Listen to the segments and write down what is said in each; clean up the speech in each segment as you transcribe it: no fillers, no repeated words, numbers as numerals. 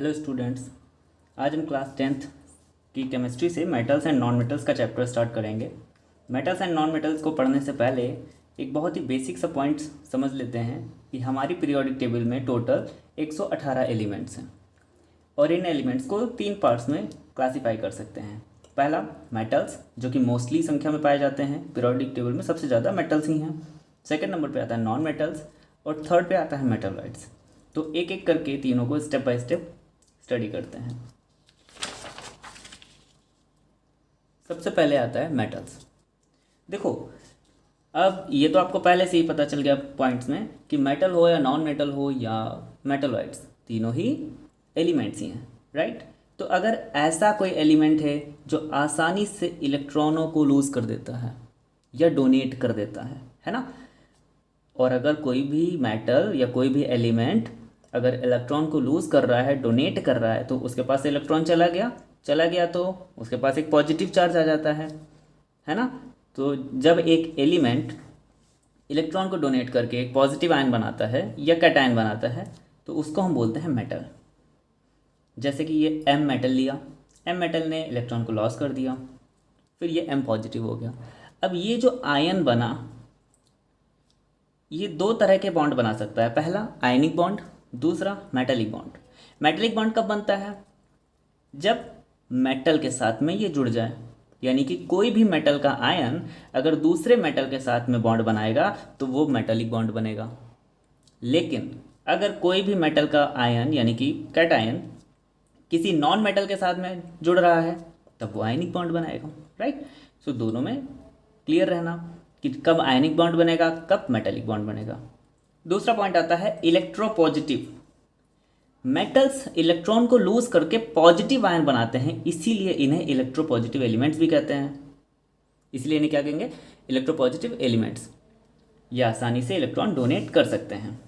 Hello students. आज हम class 10th की केमिस्ट्री से मेटल्स एंड नॉन मेटल्स का चैप्टर स्टार्ट करेंगे। मेटल्स एंड नॉन मेटल्स को पढ़ने से पहले एक बहुत ही बेसिक सा पॉइंट्स समझ लेते हैं कि हमारी पीरियोडिक टेबल में टोटल 118 एलिमेंट्स हैं और इन एलिमेंट्स को 3 पार्ट्स में क्लासीफाई कर सकते हैं। पहला मेटल्स, जो कि मोस्टली संख्या में पाए जाते हैं, पीरियोडिक टेबल में सबसे ज़्यादा मेटल्स ही हैं। सेकेंड नंबर पे आता है नॉन मेटल्स और थर्ड पे आता है मेटालॉइड्स। तो एक एक करके तीनों को स्टेप बाय स्टेप स्टडी करते हैं। सबसे पहले आता है मेटल्स। देखो, अब ये तो आपको पहले से ही पता चल गया पॉइंट्स में कि मेटल हो या नॉन मेटल हो या मेटलॉइड्स, तीनों ही एलिमेंट्स ही हैं, राइट। तो अगर ऐसा कोई एलिमेंट है जो आसानी से इलेक्ट्रॉनों को लूज़ कर देता है या डोनेट कर देता है ना, और अगर कोई भी मेटल या कोई भी एलिमेंट अगर इलेक्ट्रॉन को लूज़ कर रहा है, डोनेट कर रहा है, तो उसके पास इलेक्ट्रॉन चला गया तो उसके पास एक पॉजिटिव चार्ज आ जाता है ना। तो जब एक एलिमेंट इलेक्ट्रॉन को डोनेट करके एक पॉजिटिव आयन बनाता है या कैटायन बनाता है तो उसको हम बोलते हैं मेटल। जैसे कि ये एम मेटल लिया, एम मेटल ने इलेक्ट्रॉन को लॉस कर दिया, फिर ये एम पॉजिटिव हो गया। अब ये जो आयन बना, ये 2 तरह के बॉन्ड बना सकता है। पहला आयनिक बॉन्ड, दूसरा मेटेलिक बॉन्ड। मेटेलिक बॉन्ड कब बनता है? जब मेटल के साथ में ये जुड़ जाए, यानी कि कोई भी मेटल का आयन अगर दूसरे मेटल के साथ में बॉन्ड बनाएगा तो वो मेटेलिक बॉन्ड बनेगा। लेकिन अगर कोई भी मेटल का आयन यानी कि कैटायन किसी नॉन मेटल के साथ में जुड़ रहा है तब वो आयनिक बॉन्ड बनाएगा, राइट। सो दोनों में क्लियर रहना कि कब आयनिक बॉन्ड बनेगा, कब मेटेलिक बॉन्ड बनेगा। दूसरा पॉइंट आता है इलेक्ट्रोपॉजिटिव। मेटल्स इलेक्ट्रॉन को लूज करके पॉजिटिव आयन बनाते हैं, इसीलिए इन्हें इलेक्ट्रोपॉजिटिव एलिमेंट्स भी कहते हैं। इसलिए इन्हें क्या कहेंगे? Electropositive elements. ये आसानी से इलेक्ट्रॉन डोनेट कर सकते हैं।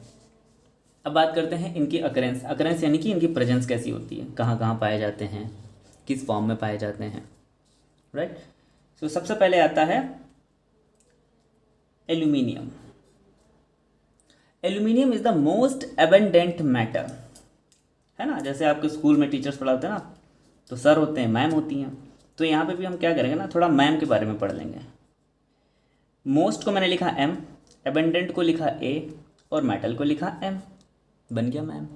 अब बात करते हैं इनकी अकरेंस। अकरेंस यानी कि इनकी प्रेजेंस कैसी होती है, कहाँ कहाँ पाए जाते हैं, किस फॉर्म में पाए जाते हैं, राइट। सो सबसे पहले आता है aluminium. Aluminium is the most abundant metal, है ना। जैसे आपके स्कूल में टीचर्स पढ़ाते हैं ना, तो सर होते हैं, मैम होती हैं। तो यहाँ पे भी हम क्या करेंगे ना, थोड़ा मैम के बारे में पढ़ लेंगे। मोस्ट को मैंने लिखा एम, एबंडेंट को लिखा ए और मेटल को लिखा एम, बन गया मैम,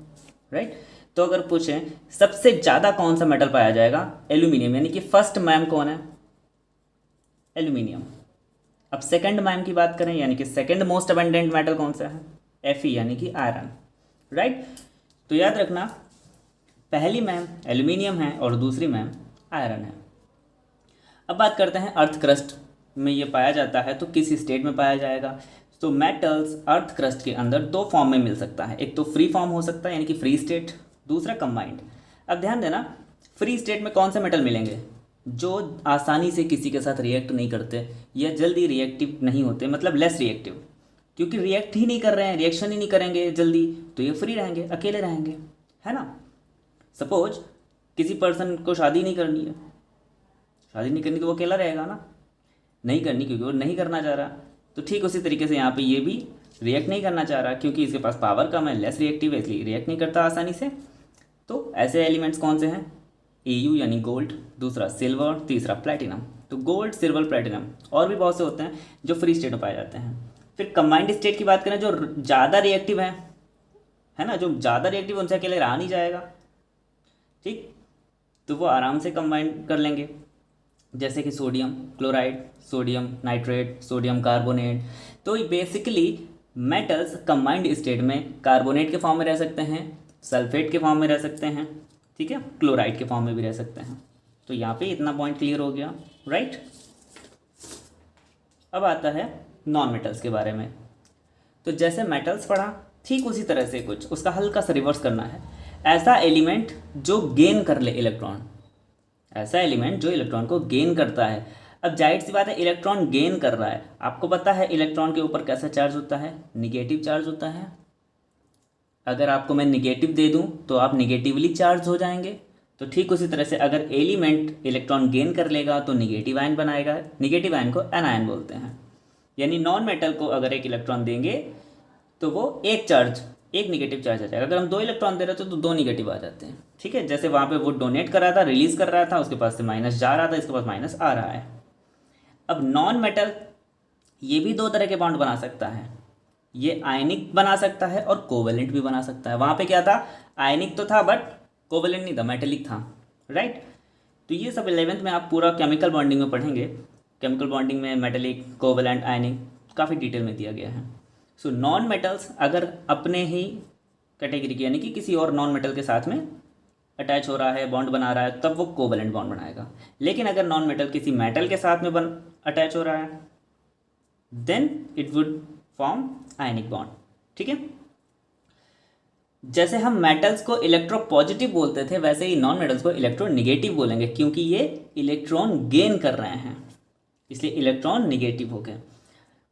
राइट। तो अगर पूछें सबसे ज़्यादा कौन सा मेटल पाया जाएगा? एल्यूमिनियम, यानी कि फर्स्ट मैम कौन है? एल्यूमिनियम। अब सेकंड मैम की बात करें, यानी कि सेकंड मोस्ट अबंडेंट मेटल कौन सा है? Fe, यानी कि आयरन, राइट। तो याद रखना, पहली मैम एल्यूमिनियम है और दूसरी मैम आयरन है। अब बात करते हैं अर्थ क्रस्ट में ये पाया जाता है तो किस स्टेट में पाया जाएगा। तो मेटल्स अर्थ क्रस्ट के अंदर 2 फॉर्म में मिल सकता है। एक तो फ्री फॉर्म हो सकता है यानी कि फ्री स्टेट, दूसरा कंबाइंड। अब ध्यान देना, फ्री स्टेट में कौन से मेटल मिलेंगे? जो आसानी से किसी के साथ रिएक्ट नहीं करते या जल्दी रिएक्टिव नहीं होते, मतलब लेस रिएक्टिव, क्योंकि रिएक्ट ही नहीं कर रहे हैं, रिएक्शन ही नहीं करेंगे जल्दी, तो ये फ्री रहेंगे, अकेले रहेंगे, है ना। सपोज किसी पर्सन को शादी नहीं करनी है, शादी नहीं करनी तो वो अकेला रहेगा ना, नहीं करनी क्योंकि वो नहीं करना चाह रहा। तो ठीक उसी तरीके से यहाँ पे ये भी रिएक्ट नहीं करना चाह रहा क्योंकि इसके पास पावर कम है, लेस रिएक्टिव है, इसलिए रिएक्ट नहीं करता आसानी से। तो ऐसे एलिमेंट्स कौन से हैं? Au यानी गोल्ड, दूसरा सिल्वर, तीसरा प्लैटिनम। तो गोल्ड, सिल्वर, प्लैटिनम और भी बहुत से होते हैं जो फ्री स्टेट में पाए जाते हैं। फिर कंबाइंड स्टेट की बात करें, जो ज़्यादा रिएक्टिव है ना, जो ज़्यादा रिएक्टिव उनसे अकेले रहा नहीं जाएगा, ठीक, तो वो आराम से कंबाइन कर लेंगे। जैसे कि sodium chloride, sodium nitrate, sodium carbonate. तो बेसिकली मेटल्स कंबाइंड स्टेट में कार्बोनेट के फॉर्म में रह सकते हैं, सल्फेट के फॉर्म में रह सकते हैं, ठीक है, क्लोराइड के फॉर्म में भी रह सकते हैं। तो यहाँ पे इतना पॉइंट क्लियर हो गया, राइट। अब आता है नॉन मेटल्स के बारे में। तो जैसे मेटल्स पढ़ा, ठीक उसी तरह से कुछ उसका हल्का सा रिवर्स करना है। ऐसा एलिमेंट जो गेन कर ले इलेक्ट्रॉन, ऐसा एलिमेंट जो इलेक्ट्रॉन को गेन करता है। अब जाहिर सी बात है, इलेक्ट्रॉन गेन कर रहा है, आपको पता है इलेक्ट्रॉन के ऊपर कैसा चार्ज होता है? निगेटिव चार्ज होता है। अगर आपको मैं निगेटिव दे दूं तो आप निगेटिवली चार्ज हो जाएंगे। तो ठीक उसी तरह से अगर एलिमेंट इलेक्ट्रॉन गेन कर लेगा तो निगेटिव आयन बनाएगा। निगेटिव आयन को एनायन बोलते हैं। यानी नॉन मेटल को अगर एक इलेक्ट्रॉन देंगे तो वो एक चार्ज एक निगेटिव चार्ज आ जाएगा। अगर हम 2 इलेक्ट्रॉन दे रहे थे तो 2 निगेटिव आ जाते हैं, ठीक है। जैसे वहाँ पे वो डोनेट कर रहा था, रिलीज कर रहा था, उसके पास से माइनस जा रहा था, इसके पास माइनस आ रहा है। अब नॉन मेटल ये भी 2 तरह के बॉन्ड बना सकता है, ये आयनिक बना सकता है और कोवेलेंट भी बना सकता है। वहाँ पे क्या था, आयनिक तो था बट कोवेलेंट नहीं था, मेटेलिक था, राइट। तो ये सब 11th में आप पूरा केमिकल बॉन्डिंग में पढ़ेंगे। केमिकल बॉन्डिंग में मेटेलिक, कोवेलेंट, आयनिक काफ़ी डिटेल में दिया गया है। सो नॉन मेटल्स अगर अपने ही कैटेगरी के यानी कि किसी और नॉन मेटल के साथ में अटैच हो रहा है, बॉन्ड बना रहा है, तब वो कोवेलेंट बॉन्ड बनाएगा। लेकिन अगर नॉन मेटल किसी मेटल के साथ में अटैच हो रहा है then it would form ionic bond, ठीक है। जैसे हम मेटल्स को इलेक्ट्रोपॉजिटिव बोलते थे, वैसे ही नॉन मेटल्स को इलेक्ट्रोनेगेटिव बोलेंगे, क्योंकि ये इलेक्ट्रॉन गेन कर रहे हैं, इसलिए इलेक्ट्रॉन निगेटिव हो गए।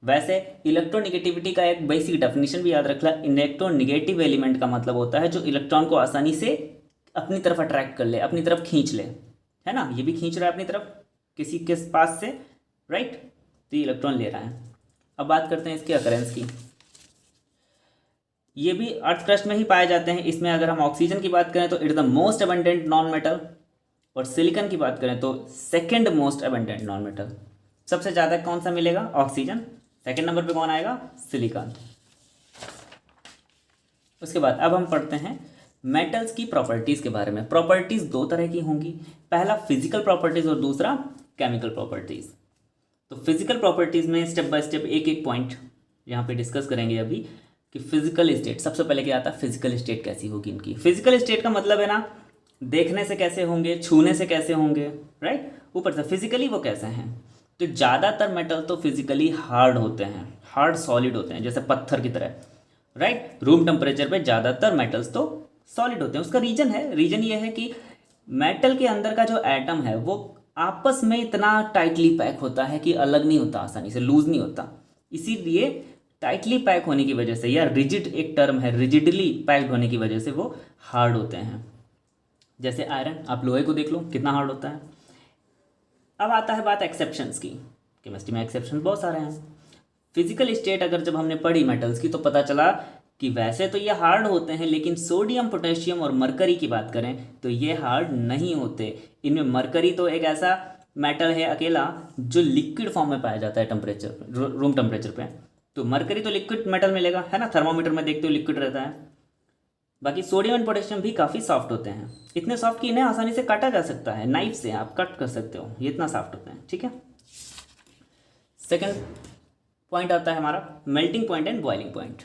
वैसे इलेक्ट्रोनिगेटिविटी का एक बेसिक डेफिनेशन भी याद रखना, इलेक्ट्रोनिगेटिव एलिमेंट का मतलब होता है जो इलेक्ट्रॉन को आसानी से अपनी तरफ अट्रैक्ट कर ले, अपनी तरफ खींच ले, है ना। ये भी खींच रहा है अपनी तरफ किसी के पास से, राइट, तो ये इलेक्ट्रॉन ले रहा है। अब बात करते हैं इसके अकरेंस की। ये भी अर्थ क्रस्ट में ही पाए जाते हैं। इसमें अगर हम ऑक्सीजन की बात करें तो it is the most abundant non metal, और सिलिकॉन की बात करें तो second most abundant non metal. सबसे ज़्यादा कौन सा मिलेगा, ऑक्सीजन। सेकंड नंबर पे कौन आएगा, सिलिकॉन। उसके बाद अब हम पढ़ते हैं मेटल्स की प्रॉपर्टीज़ के बारे में। प्रॉपर्टीज़ 2 तरह की होंगी, पहला फिजिकल प्रॉपर्टीज़ और दूसरा केमिकल प्रॉपर्टीज़। तो फिजिकल प्रॉपर्टीज़ में स्टेप बाय स्टेप एक एक पॉइंट यहाँ पे डिस्कस करेंगे अभी कि फिजिकल स्टेट। सबसे पहले क्या आता है, फिजिकल स्टेट कैसी होगी इनकी। फिजिकल स्टेट का मतलब है ना, देखने से कैसे होंगे, छूने से कैसे होंगे, राइट। ऊपर से फिजिकली वो कैसे हैं। तो ज़्यादातर मेटल तो फिजिकली हार्ड होते हैं, हार्ड सॉलिड होते हैं, जैसे पत्थर की तरह, राइट। रूम टेम्परेचर पे ज़्यादातर मेटल्स तो सॉलिड होते हैं। उसका रीजन ये है कि मेटल के अंदर का जो एटम है वो आपस में इतना टाइटली पैक होता है कि अलग नहीं होता, आसानी से लूज नहीं होता। इसीलिए टाइटली पैक होने की वजह से, या रिजिड एक टर्म है, रिजिडली पैक्ड होने की वजह से वो हार्ड होते हैं। जैसे आयरन, आप लोहे को देख लो कितना हार्ड होता है। अब आता है बात एक्सेप्शंस की। केमिस्ट्री में एक्सेप्शन बहुत सारे हैं। फिजिकल स्टेट अगर जब हमने पढ़ी मेटल्स की तो पता चला कि वैसे तो ये हार्ड होते हैं, लेकिन सोडियम, पोटेशियम और मरकरी की बात करें तो ये हार्ड नहीं होते। इनमें मरकरी तो एक ऐसा मेटल है अकेला जो लिक्विड फॉर्म में पाया जाता है टेम्परेचर, रूम टेम्परेचर पे। तो मरकरी तो लिक्विड मेटल मिलेगा, है ना, थर्मोमीटर में देखते हो लिक्विड रहता है। बाकी सोडियम एंड पोटेशियम भी काफ़ी सॉफ्ट होते हैं, इतने सॉफ्ट कि इन्हें आसानी से काटा जा सकता है, नाइफ से आप कट कर सकते हो, ये इतना सॉफ्ट होते हैं, ठीक है। सेकेंड पॉइंट आता है हमारा melting point and boiling point.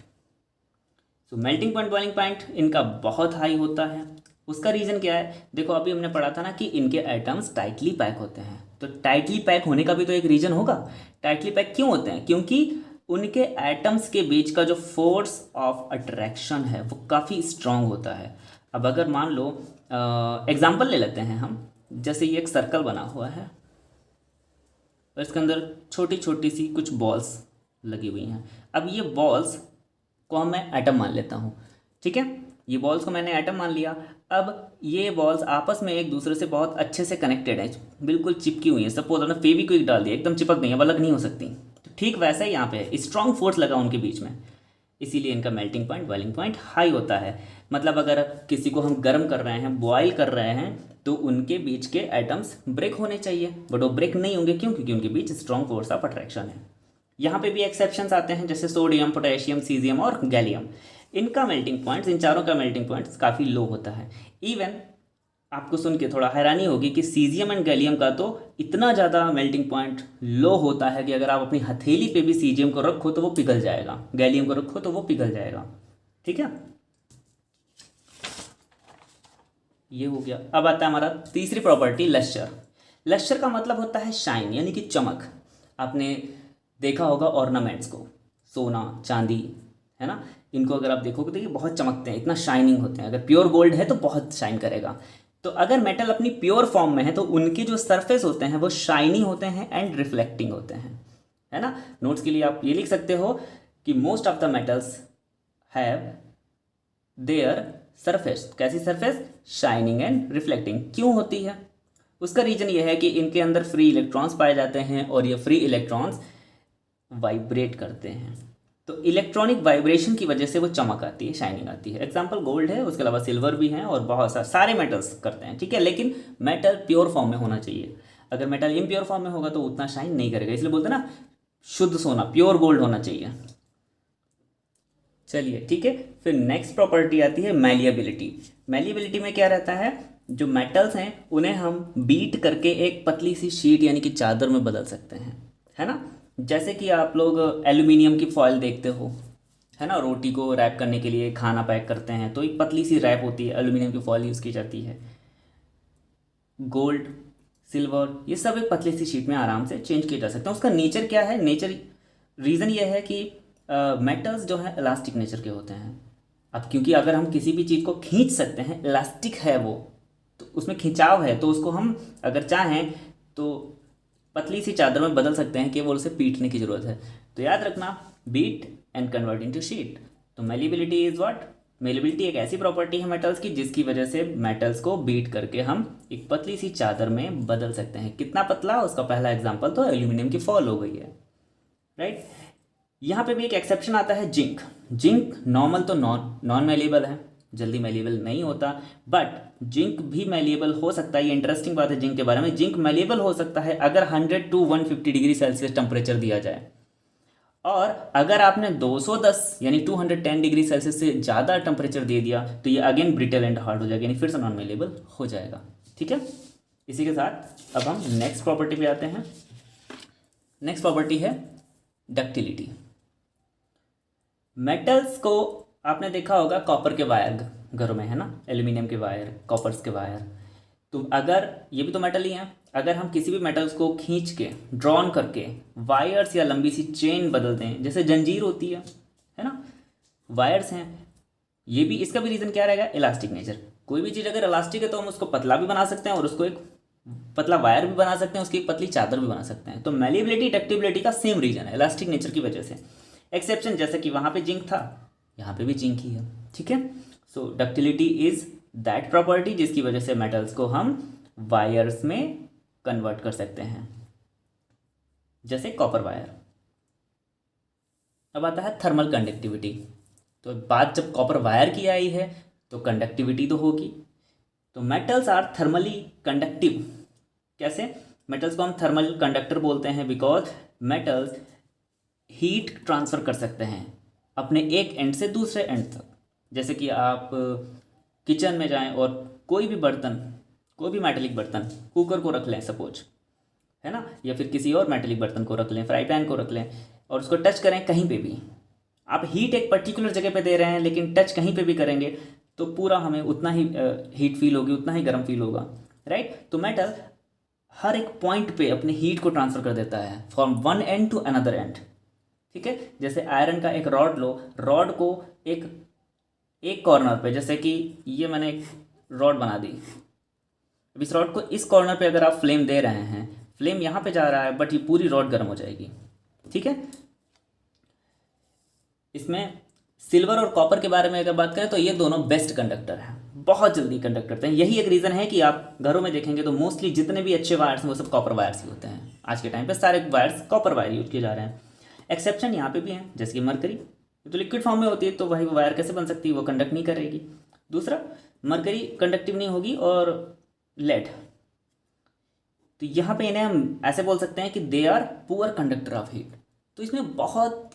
तो मेल्टिंग पॉइंट, बॉइलिंग पॉइंट इनका बहुत हाई होता है। उसका रीज़न क्या है, देखो अभी हमने पढ़ा था ना कि इनके एटम्स टाइटली पैक होते हैं। तो टाइटली पैक होने का भी तो एक रीज़न होगा। टाइटली पैक क्यों होते हैं, क्योंकि उनके एटम्स के बीच का जो फोर्स ऑफ अट्रैक्शन है वो काफ़ी स्ट्रांग होता है। अब अगर मान लो एग्जांपल ले लेते हैं हम, जैसे ये एक सर्कल बना हुआ है और इसके अंदर छोटी छोटी सी कुछ बॉल्स लगी हुई हैं। अब ये बॉल्स को मैं एटम मान लेता हूँ, ठीक है। ये बॉल्स को मैंने एटम मान लिया। अब ये बॉल्स आपस में एक दूसरे से बहुत अच्छे से कनेक्टेड हैं, बिल्कुल चिपकी हुई हैं। सपोज हमने फेविक्विक डाल दिया, एकदम चिपक गई, अब अलग नहीं हो सकती। तो ठीक वैसा ही यहाँ पे स्ट्रॉन्ग फोर्स लगा उनके बीच में, इसीलिए इनका melting point, boiling point high होता है। मतलब अगर किसी को हम गर्म कर रहे हैं, बॉयल कर रहे हैं, तो उनके बीच के एटम्स ब्रेक होने चाहिए, बट वो ब्रेक नहीं होंगे। क्यों? क्योंकि उनके बीच स्ट्रॉन्ग फोर्स ऑफ अट्रैक्शन है। यहाँ पे भी एक्सेप्शंस आते हैं, जैसे सोडियम, पोटेशियम, सीजियम और गैलियम। इनका मेल्टिंग पॉइंट्स, इन चारों का मेल्टिंग पॉइंट्स काफ़ी लो होता है। इवन आपको सुन के थोड़ा हैरानी होगी कि सीजियम एंड गैलियम का तो इतना ज़्यादा मेल्टिंग पॉइंट लो होता है कि अगर आप अपनी हथेली पे भी सीजियम को रखो तो वो पिघल जाएगा, गैलियम को रखो तो वो पिघल जाएगा, ठीक है। ये हो गया। अब आता है हमारा तीसरी प्रॉपर्टी, लश्चर। लश्चर का मतलब होता है शाइन, यानी कि चमक। आपने देखा होगा ऑर्नामेंट्स को, सोना, चांदी, है ना, इनको अगर आप देखोगे तो ये बहुत चमकते हैं, इतना शाइनिंग होते हैं। अगर प्योर गोल्ड है तो बहुत शाइन करेगा। तो अगर मेटल अपनी प्योर फॉर्म में है तो उनके जो सरफेस होते हैं वो शाइनी होते हैं एंड रिफ्लेक्टिंग होते हैं, है ना। नोट्स के लिए आप ये लिख सकते हो कि most of the metals have their surface, कैसी सरफेस, शाइनिंग एंड रिफ्लेक्टिंग। क्यों होती है? उसका रीजन ये है कि इनके अंदर फ्री इलेक्ट्रॉन्स पाए जाते हैं और ये फ्री इलेक्ट्रॉन्स वाइब्रेट करते हैं। तो इलेक्ट्रॉनिक वाइब्रेशन की वजह से वो चमक आती है, शाइनिंग आती है। एग्जाम्पल गोल्ड है, उसके अलावा सिल्वर भी हैं और बहुत सारे मेटल्स करते हैं, ठीक है। लेकिन मेटल प्योर फॉर्म में होना चाहिए। अगर मेटल इम्प्योर फॉर्म में होगा तो उतना शाइन नहीं करेगा, इसलिए बोलते हैं ना शुद्ध सोना, प्योर गोल्ड होना चाहिए। चलिए ठीक है, फिर नेक्स्ट प्रॉपर्टी आती है मैलिएबिलिटी। मैलिएबिलिटी में क्या रहता है, जो मेटल्स हैं उन्हें हम बीट करके एक पतली सी शीट यानी कि चादर में बदल सकते हैं, है ना। जैसे कि आप लोग एल्यूमिनियम की फॉयल देखते हो, है ना, रोटी को रैप करने के लिए खाना पैक करते हैं तो एक पतली सी रैप होती है, एल्यूमिनियम की फॉयल यूज़ की जाती है। गोल्ड, सिल्वर, ये सब एक पतली सी शीट में आराम से चेंज किए जा सकते हैं। उसका नेचर क्या है, नेचर रीज़न ये है कि मेटल्स जो है इलास्टिक नेचर के होते हैं। अब क्योंकि अगर हम किसी भी चीज़ को खींच सकते हैं, इलास्टिक है वो, तो उसमें खिंचाव है, तो उसको हम अगर चाहें तो पतली सी चादर में बदल सकते हैं, केवल उसे पीटने की ज़रूरत है। तो याद रखना, beat and convert into sheet. तो मेलिबिलिटी इज़ व्हाट, मेलिबिलिटी एक ऐसी प्रॉपर्टी है मेटल्स की जिसकी वजह से मेटल्स को बीट करके हम एक पतली सी चादर में बदल सकते हैं। कितना पतला, उसका पहला एग्जाम्पल तो एल्यूमिनियम की फॉल हो गई है, राइट। यहाँ पे भी एक एक्सेप्शन आता है, जिंक। जिंक नॉर्मल तो नॉन मेलिएबल है, जल्दी मेलिएबल नहीं होता, बट जिंक भी मेलिएबल हो सकता है। ये इंटरेस्टिंग बात है जिंक के बारे में, जिंक मेलिएबल हो सकता है अगर 100 to 150 डिग्री सेल्सियस टेम्परेचर दिया जाए। और अगर आपने 210 यानी 210 डिग्री सेल्सियस से ज़्यादा टेम्परेचर दे दिया तो ये अगेन ब्रिटल एंड हार्ड हो जाएगा, यानी फिर से नॉन मेलिएबल हो जाएगा, ठीक है। इसी के साथ अब हम नेक्स्ट प्रॉपर्टी पे आते हैं। नेक्स्ट प्रॉपर्टी है डक्टिलिटी। मेटल्स को आपने देखा होगा कॉपर के वायर घरों में, है ना, एल्यूमिनियम के वायर, कॉपर्स के वायर। तो अगर ये भी तो मेटल ही हैं, अगर हम किसी भी मेटल्स को खींच के ड्रॉन करके वायर्स या लंबी सी चेन बदल दें, जैसे जंजीर होती है ना, वायर्स हैं, ये भी, इसका भी रीज़न क्या रहेगा, इलास्टिक नेचर। कोई भी चीज़ अगर इलास्टिक है तो हम उसको पतला भी बना सकते हैं और उसको एक पतला वायर भी बना सकते हैं, उसकी एक पतली चादर भी बना सकते हैं। तो मेलिएबिलिटी डक्टिबिलिटी का सेम रीजन है, इलास्टिक नेचर की वजह से। एक्सेप्शन जैसे कि वहाँ पे जिंक था, यहाँ पे भी जिंक ही है, ठीक है। सो डक्टिलिटी इज दैट प्रॉपर्टी जिसकी वजह से मेटल्स को हम वायर्स में कन्वर्ट कर सकते हैं, जैसे कॉपर वायर। अब आता है थर्मल कंडक्टिविटी। तो बात जब कॉपर वायर की आई है तो कंडक्टिविटी तो होगी। तो मेटल्स आर थर्मली कंडक्टिव। कैसे, मेटल्स को हम थर्मल कंडक्टर बोलते हैं बिकॉज मेटल्स हीट ट्रांसफ़र कर सकते हैं अपने एक एंड से दूसरे एंड तक। जैसे कि आप किचन में जाएं और कोई भी बर्तन, कोई भी मेटेलिक बर्तन, कुकर को रख लें सपोज, है ना, या फिर किसी और मेटेलिक बर्तन को रख लें, फ्राई पैन को रख लें और उसको टच करें कहीं पे भी, आप हीट एक पर्टिकुलर जगह पे दे रहे हैं लेकिन टच कहीं पे भी करेंगे तो पूरा हमें उतना ही हीट फील होगी, उतना ही गर्म फील होगा, राइट। तो मेटल हर एक पॉइंट पे अपने हीट को ट्रांसफ़र कर देता है from one end to another end, ठीक है। जैसे आयरन का एक रॉड लो, रॉड को एक कॉर्नर पे, जैसे कि ये मैंने एक रॉड बना दी, अब इस रॉड को इस कॉर्नर पे अगर आप फ्लेम दे रहे हैं, फ्लेम यहाँ पे जा रहा है बट ये पूरी रॉड गर्म हो जाएगी, ठीक है। इसमें सिल्वर और कॉपर के बारे में अगर बात करें तो ये दोनों बेस्ट कंडक्टर हैं, बहुत जल्दी कंडक्ट करते हैं। यही एक रीज़न है कि आप घरों में देखेंगे तो मोस्टली जितने भी अच्छे वायर्स हैं वो सब कॉपर वायर्स ही होते हैं। आज के टाइम पे सारे वायर्स कॉपर वायर यूज किए जा रहे हैं। एक्सेप्शन यहाँ पे भी हैं, जैसे कि मरकरी, तो लिक्विड फॉर्म में होती है तो वही वायर कैसे बन सकती है, वो कंडक्ट नहीं करेगी। दूसरा, मरकरी कंडक्टिव नहीं होगी, और लेड, तो यहाँ पे इन्हें हम ऐसे बोल सकते हैं कि they are poor conductor of heat. तो इसमें बहुत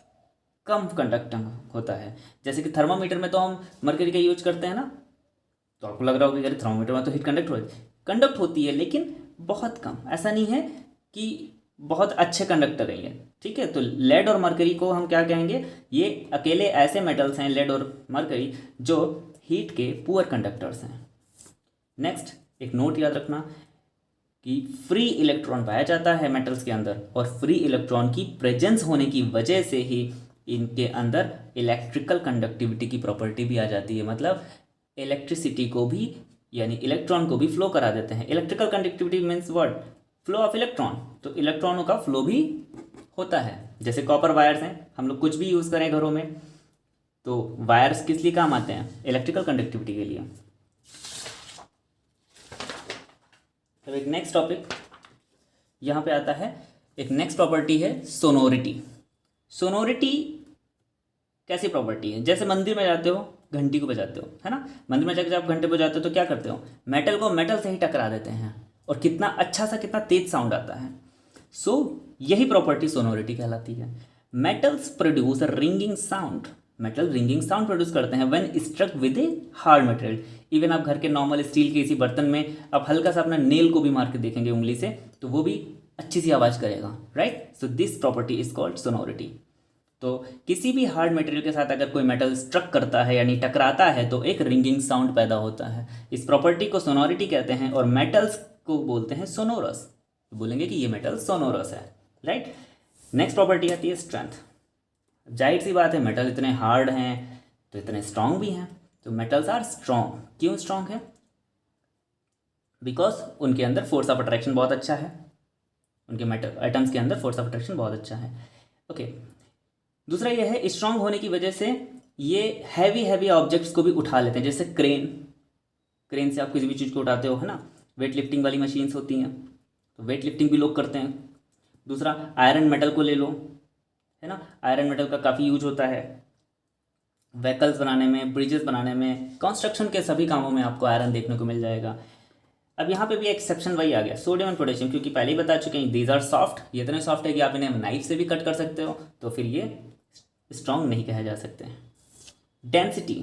कम कंडक्टिंग होता है। जैसे कि थर्मामीटर में तो हम मरकरी का यूज करते हैं ना, तो आपको लग रहा होगा कि थर्मामीटर में तो हीट कंडक्ट होती है, लेकिन बहुत कम। ऐसा नहीं है कि बहुत अच्छे कंडक्टर है ये, ठीक है। तो लेड और मरकरी को हम क्या कहेंगे, ये अकेले ऐसे मेटल्स हैं, लेड और मरकरी, जो हीट के पुअर कंडक्टर्स हैं। नेक्स्ट एक नोट याद रखना कि फ्री इलेक्ट्रॉन पाया जाता है मेटल्स के अंदर, और फ्री इलेक्ट्रॉन की प्रेजेंस होने की वजह से ही इनके अंदर इलेक्ट्रिकल कंडक्टिविटी की प्रॉपर्टी भी आ जाती है। मतलब इलेक्ट्रिसिटी को भी, यानी इलेक्ट्रॉन को भी फ्लो करा देते हैं। Electrical conductivity means what, flow of electron. तो इलेक्ट्रॉनों का फ्लो भी होता है। जैसे कॉपर वायर्स हैं, हम लोग कुछ भी यूज़ करें घरों में तो वायर्स किस लिए काम आते हैं, इलेक्ट्रिकल कंडक्टिविटी के लिए। तो एक नेक्स्ट टॉपिक यहाँ पे आता है, एक नेक्स्ट प्रॉपर्टी है सोनोरिटी। सोनोरिटी कैसी प्रॉपर्टी है? जैसे मंदिर में जाते हो, घंटी को बजाते हो, है ना, मंदिर में जाकर जब आप घंटे बजाते हो तो क्या करते हो, मेटल को मेटल से ही टकरा देते हैं और कितना अच्छा सा कितना तेज साउंड आता है। सो यही प्रॉपर्टी सोनोरिटी कहलाती है। Metals produce ringing sound, metal ringing sound produce करते हैं when struck with a hard material. Even आप घर के नॉर्मल स्टील के किसी बर्तन में आप हल्का सा अपना नेल को भी मार के देखेंगे उंगली से तो वो भी अच्छी सी आवाज़ करेगा, right. So this property is called sonority. तो किसी भी हार्ड मटेरियल के साथ अगर कोई मेटल स्ट्रक करता है यानी टकराता है तो एक रिंगिंग साउंड पैदा होता है। इस प्रॉपर्टी को सोनोरिटी कहते हैं और मेटल्स को बोलते हैं सोनोरस। तो बोलेंगे कि ये मेटल सोनोरस है, राइट। नेक्स्ट प्रॉपर्टी आती है स्ट्रेंथ। जाहिर सी बात है मेटल इतने हार्ड हैं तो इतने स्ट्रांग भी हैं। तो मेटल्स आर स्ट्रांग। क्यों स्ट्रांग है? बिकॉज उनके अंदर फोर्स ऑफ अट्रैक्शन बहुत अच्छा है, उनके मेटल आइटम्स के अंदर फोर्स ऑफ अट्रैक्शन बहुत अच्छा है। ओके, दूसरा ये है स्ट्रांग होने की वजह से ये हैवी ऑब्जेक्ट्स को भी उठा लेते हैं। जैसे क्रेन से आप किसी भी चीज़ को उठाते हो, है ना, वेट लिफ्टिंग वाली मशीन्स होती हैं तो वेट लिफ्टिंग भी लोग करते हैं। दूसरा आयरन मेटल को ले लो, है ना, आयरन मेटल का काफ़ी यूज होता है व्हीकल्स बनाने में, ब्रिजेस बनाने में, कंस्ट्रक्शन के सभी कामों में आपको आयरन देखने को मिल जाएगा। अब यहाँ पे भी एक्सेप्शन वही आ गया, सोडियम एंड पोटेशियम, क्योंकि पहले ही बता चुके हैं दीज आर सॉफ्ट, ये इतने सॉफ्ट है कि आप इन्हें नाइफ से भी कट कर सकते हो, तो फिर ये स्ट्रॉन्ग नहीं कहे जा सकते। डेंसिटी,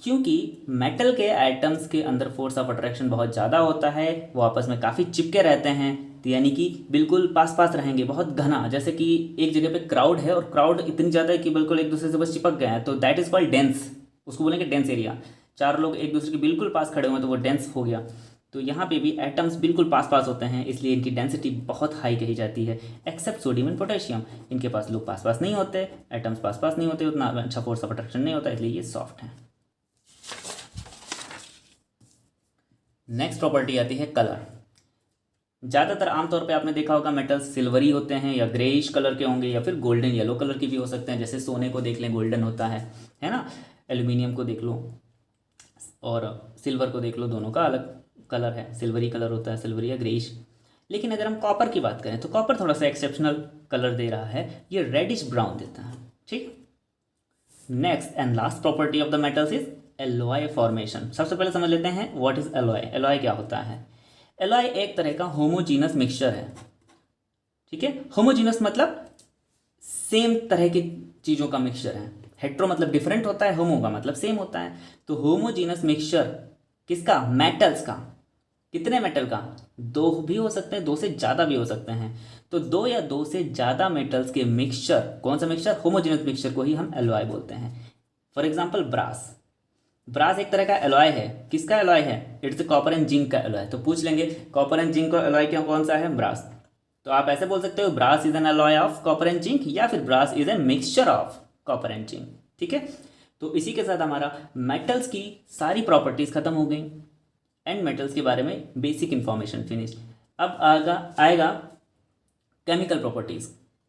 क्योंकि मेटल के आइटम्स के अंदर फोर्स ऑफ अट्रैक्शन बहुत ज़्यादा होता है, वो आपस में काफ़ी चिपके रहते हैं, तो यानी कि बिल्कुल पास पास रहेंगे, बहुत घना। जैसे कि एक जगह पे क्राउड है और क्राउड इतनी ज़्यादा है कि बिल्कुल एक दूसरे से बस चिपक गए हैं, तो दैट इज़ कॉल्ड डेंस, उसको बोलेंगे डेंस एरिया। चार लोग एक दूसरे के बिल्कुल पास खड़े हुए हैं तो वो डेंस हो गया। तो यहाँ पे भी एटम्स बिल्कुल पास पास होते हैं, इसलिए इनकी डेंसिटी बहुत हाई कही जाती है। एक्सेप्ट सोडियम एंड पोटेशियम, इनके पास लोग पास पास नहीं होते, एटम्स पास पास नहीं होते, उतना अच्छा फोर्स ऑफ अट्रैक्शन नहीं होता, इसलिए ये सॉफ्ट है। नेक्स्ट प्रॉपर्टी आती है कलर। ज़्यादातर आमतौर पे आपने देखा होगा मेटल्स सिल्वरी होते हैं या ग्रेइश कलर के होंगे या फिर गोल्डन येलो कलर की भी हो सकते हैं। जैसे सोने को देख लें गोल्डन होता है ना, एल्यूमिनियम को देख लो और सिल्वर को देख लो, दोनों का अलग कलर है, सिल्वरी कलर होता है, सिल्वरी या ग्रेइश। लेकिन अगर हम कॉपर की बात करें तो कॉपर थोड़ा सा एक्सेप्शनल कलर दे रहा है, ये रेडिश ब्राउन देता है, ठीक। Next and last property of the metals is alloy formation. सबसे पहले समझ लेते हैं व्हाट इज एलॉय। एलॉय क्या होता है? एलॉय एक तरह का होमोजीनस मिक्सचर है, ठीक है। होमोजीनस मतलब सेम तरह की चीज़ों का मिक्सचर है। हेट्रो मतलब डिफरेंट होता है, होमो का मतलब सेम होता है। तो होमोजीनस मिक्सचर किसका? मेटल्स का। कितने मेटल का? दो भी हो सकते हैं, दो से ज़्यादा भी हो सकते हैं। तो दो या दो से ज़्यादा मेटल्स के मिक्सचर, कौन सा मिक्सचर? होमोजीनस मिक्सचर को ही हम एलॉय बोलते हैं। फॉर एग्जाम्पल ब्रास, ब्रास एक तरह का एलॉय है। किसका एलॉय है? इट्स कॉपर एंड जिंक का एलॉय। तो पूछ लेंगे कॉपर एंड जिंक का एलॉय क्या कौन सा है? ब्रास। तो आप ऐसे बोल सकते हो brass is an alloy of copper and zinc, या फिर brass is a mixture of copper and zinc, ठीक है। तो इसी के साथ हमारा मेटल्स की सारी प्रॉपर्टीज खत्म हो गई एंड मेटल्स के बारे में बेसिक इंफॉर्मेशन फिनिश। अब आएगा केमिकल प्रॉपर्टीज,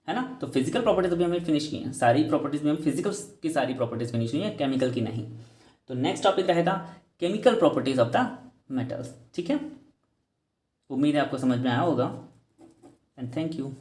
है ना। तो फिजिकल प्रॉपर्टीज अभी हमने फिनिश की हैं, सारी प्रॉपर्टीज में हम फिजिकल की सारी प्रॉपर्टीज फिनिश हुई हैं, केमिकल की नहीं। तो नेक्स्ट टॉपिक रहेगा chemical properties of the metals, ठीक है। उम्मीद है आपको समझ में आया होगा एंड थैंक यू।